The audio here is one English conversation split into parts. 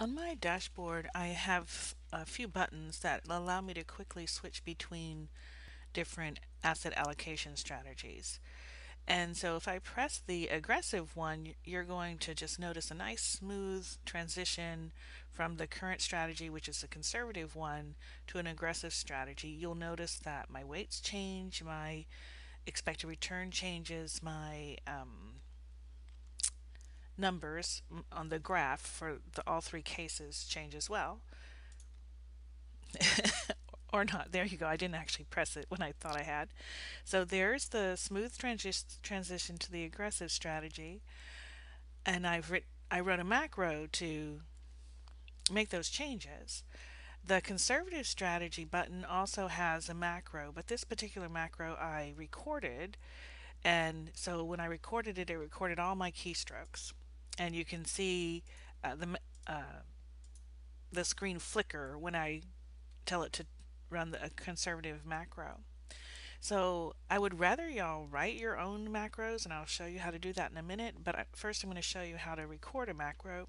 On my dashboard, I have a few buttons that allow me to quickly switch between different asset allocation strategies. And so if I press the aggressive one, you're going to just notice a nice smooth transition from the current strategy, which is the conservative one, to an aggressive strategy. You'll notice that my weights change, my expected return changes, my numbers on the graph for all three cases change as well. Or not. There you go. I didn't actually press it when I thought I had. So there's the smooth transition to the aggressive strategy, and I wrote a macro to make those changes. The conservative strategy button also has a macro, but this particular macro I recorded, and so when I recorded it, it recorded all my keystrokes, and you can see the screen flicker when I tell it to run a conservative macro. So I would rather y'all write your own macros, and I'll show you how to do that in a minute. But first, I'm going to show you how to record a macro.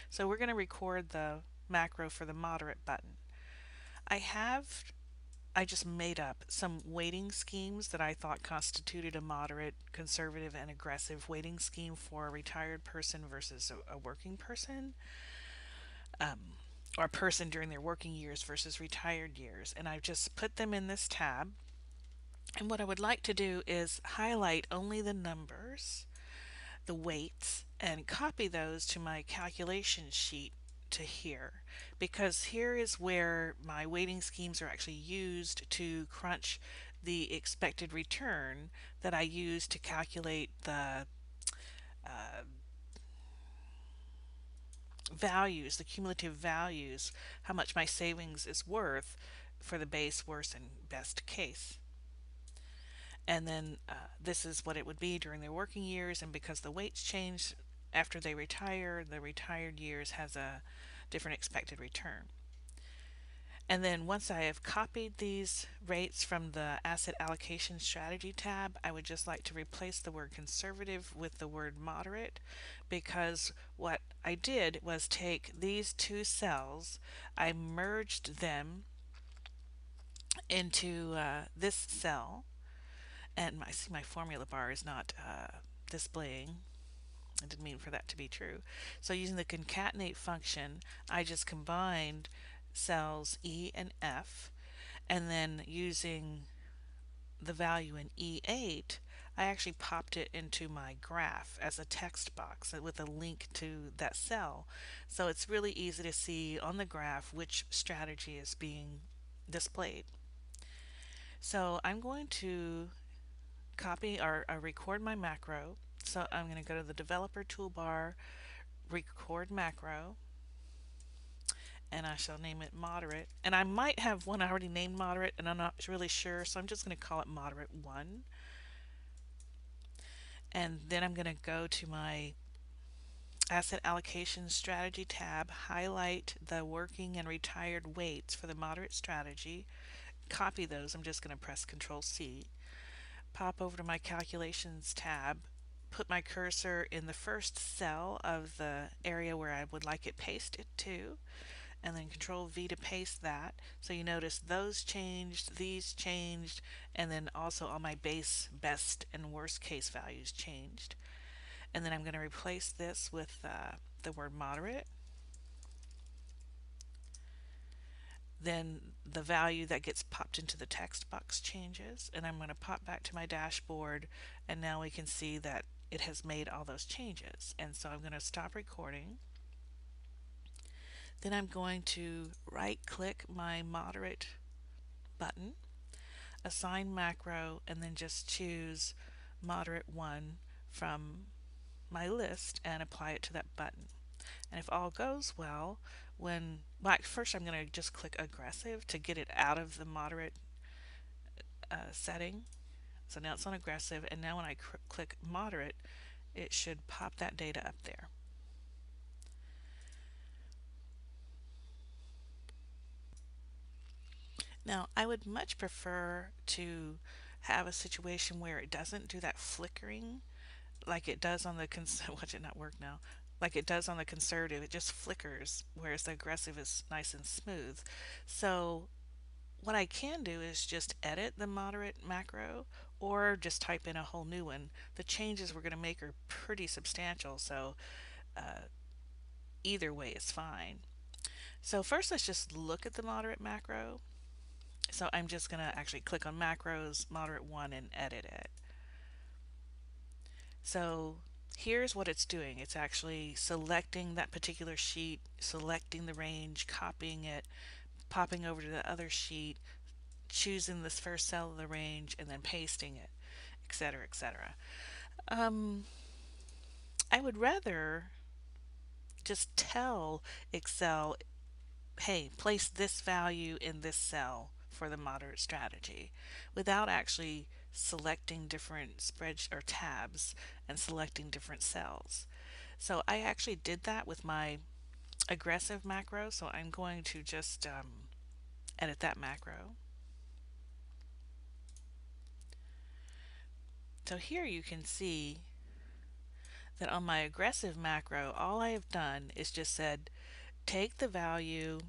So we're going to record the macro for the moderate button. I have I just made up some weighting schemes that I thought constituted a moderate, conservative, and aggressive weighting scheme for a retired person versus a working person, or a person during their working years versus retired years. And I've just put them in this tab. And what I would like to do is highlight only the numbers, the weights, and copy those to my calculation sheet to here, because here is where my weighting schemes are actually used to crunch the expected return that I use to calculate the values, the cumulative values, how much my savings is worth for the base, worst, and best case. And then this is what it would be during their working years, and because the weights change after they retire, the retired years has a different expected return. And then once I have copied these rates from the asset allocation strategy tab, I would just like to replace the word conservative with the word moderate, because what I did was take these two cells, I merged them into this cell, and my formula bar is not displaying. I didn't mean for that to be true. So using the concatenate function, I just combined cells E and F, and then using the value in E8, I actually popped it into my graph as a text box with a link to that cell. So it's really easy to see on the graph which strategy is being displayed. So I'm going to copy or record my macro. So I'm going to go to the developer toolbar, record macro, and I shall name it moderate. And I might have one already named moderate, and I'm not really sure, so I'm just going to call it moderate 1. And then I'm going to go to my asset allocation strategy tab, highlight the working and retired weights for the moderate strategy, copy those. I'm just going to press Control C, pop over to my calculations tab, put my cursor in the first cell of the area where I would like it pasted to, and then Control V to paste that. So you notice those changed, these changed, and then also all my base, best, and worst case values changed. And then I'm going to replace this with the word moderate. Then the value that gets popped into the text box changes, and I'm going to pop back to my dashboard, and now we can see that it has made all those changes. And so I'm going to stop recording. Then I'm going to right click my moderate button, assign macro, and then just choose moderate 1 from my list and apply it to that button. And if all goes well, first I'm going to just click aggressive to get it out of the moderate setting. So now it's on aggressive, and now when I click moderate, it should pop that data up there. Now, I would much prefer to have a situation where it doesn't do that flickering like it does on the watch it not work now. like it does on the conservative. It just flickers, whereas the aggressive is nice and smooth. So what I can do is just edit the moderate macro or just type in a whole new one. The changes we're going to make are pretty substantial, so either way is fine. So first let's just look at the moderate macro. So I'm just going to actually click on macros, moderate one, and edit it. So here's what it's doing. It's actually selecting that particular sheet, selecting the range, copying it, popping over to the other sheet, choosing this first cell of the range, and then pasting it, etc., etc. Um, I would rather just tell Excel, hey, place this value in this cell for the moderate strategy without actually selecting different spread or tabs and selecting different cells. So I actually did that with my aggressive macro. So I'm going to just edit that macro. So here you can see that on my aggressive macro, all I have done is just said take the value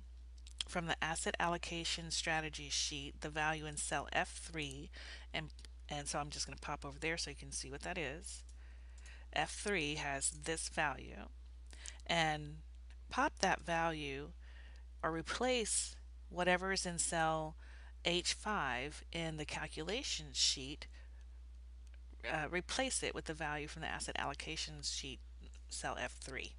from the asset allocation strategy sheet, the value in cell F3, and so I'm just going to pop over there so you can see what that is. F3 has this value, and pop that value or replace whatever is in cell H5 in the calculation sheet, replace it with the value from the asset allocation sheet, cell F3.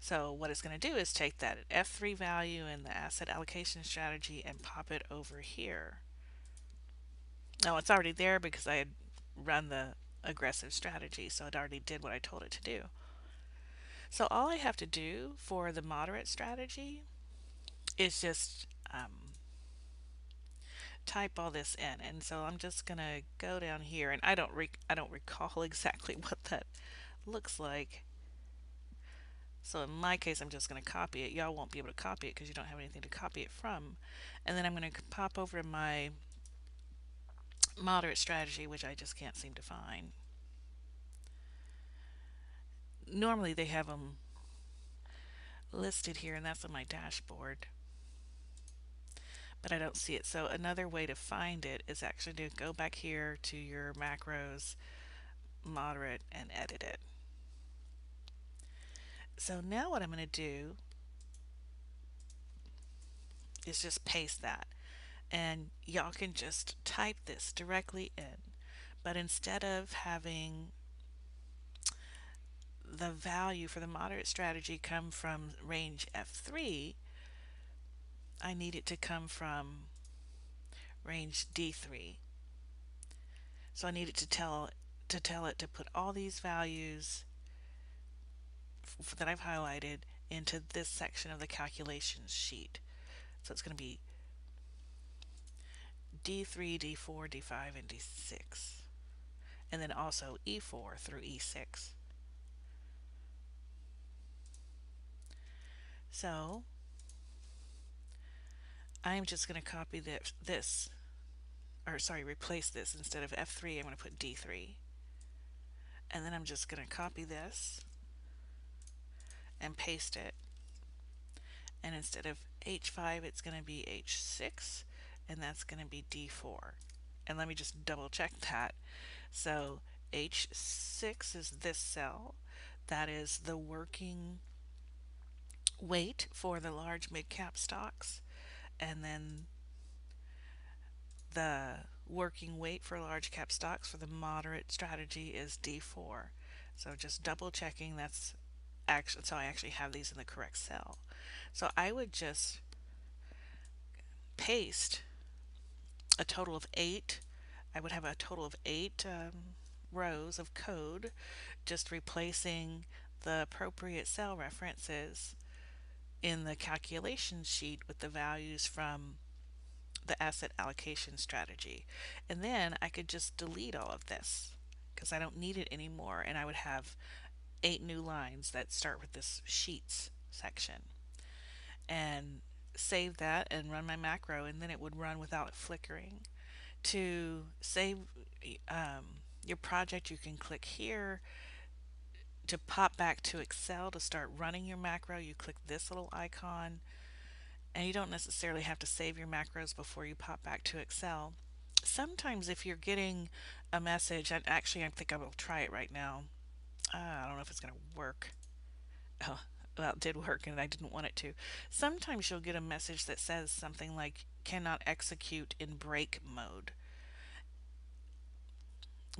So what it's going to do is take that F3 value in the asset allocation strategy and pop it over here. Now it's already there because I had run the aggressive strategy, so it already did what I told it to do. So all I have to do for the moderate strategy is just type all this in. And so I'm just gonna go down here, and I don't recall exactly what that looks like. So in my case, I'm just going to copy it. Y'all won't be able to copy it because you don't have anything to copy it from. And then I'm going to pop over to my moderate strategy, which I just can't seem to find. Normally they have them listed here, and that's on my dashboard, but I don't see it. So another way to find it is actually to go back here to your macros, moderate, and edit it. So now what I'm going to do is just paste that, and y'all can just type this directly in. But instead of having the value for the moderate strategy come from range F3, I need it to come from range D3. So I need it to tell it to put all these values that I've highlighted into this section of the calculations sheet. So it's going to be D3, D4, D5, and D6. And then also E4 through E6. So I'm just going to copy this, or sorry, replace this. Instead of F3, I'm going to put D3. And then I'm just going to copy this and paste it. And instead of H5, it's going to be H6, and that's going to be D4. And let me just double check that. So H6 is this cell. That is the working weight for the large mid-cap stocks. And then the working weight for large cap stocks for the moderate strategy is D4. So just double checking that's actually, so I actually have these in the correct cell. So I would just paste a total of 8. I would have a total of 8 rows of code, just replacing the appropriate cell references in the calculation sheet with the values from the asset allocation strategy. And then I could just delete all of this because I don't need it anymore, and I would have 8 new lines that start with this sheets section. And save that and run my macro, and then it would run without flickering. To save your project, you can click here To pop back to Excel to start running your macro, you click this little icon, and you don't necessarily have to save your macros before you pop back to Excel. Sometimes if you're getting a message, and actually I think I will try it right now. I don't know if it's going to work. Oh, well, it did work and I didn't want it to. Sometimes you'll get a message that says something like cannot execute in break mode.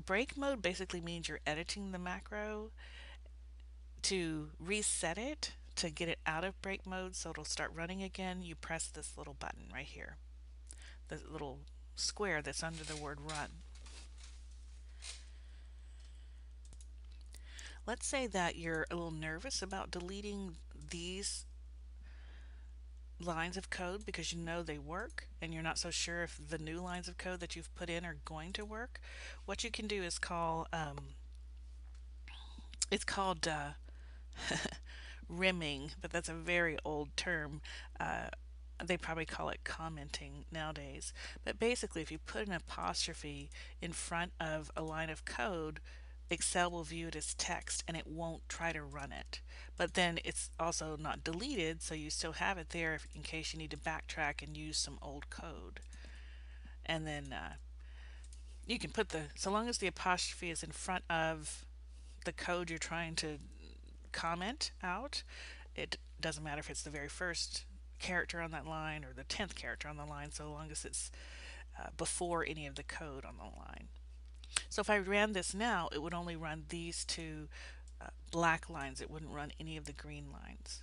Break mode basically means you're editing the macro to reset it to get it out of break mode so it'll start running again. You press this little button right here, the little square that's under the word run. Let's say that you're a little nervous about deleting these lines of code because you know they work and you're not so sure if the new lines of code that you've put in are going to work. What you can do is it's called rimming, but that's a very old term. They probably call it commenting nowadays. But basically, if you put an apostrophe in front of a line of code, Excel will view it as text and it won't try to run it. But then it's also not deleted, so you still have it there in case you need to backtrack and use some old code. And then you can put so long as the apostrophe is in front of the code you're trying to comment out, it doesn't matter if it's the very first character on that line or the 10th character on the line, so long as it's before any of the code on the line. So if I ran this now, it would only run these two black lines. It wouldn't run any of the green lines.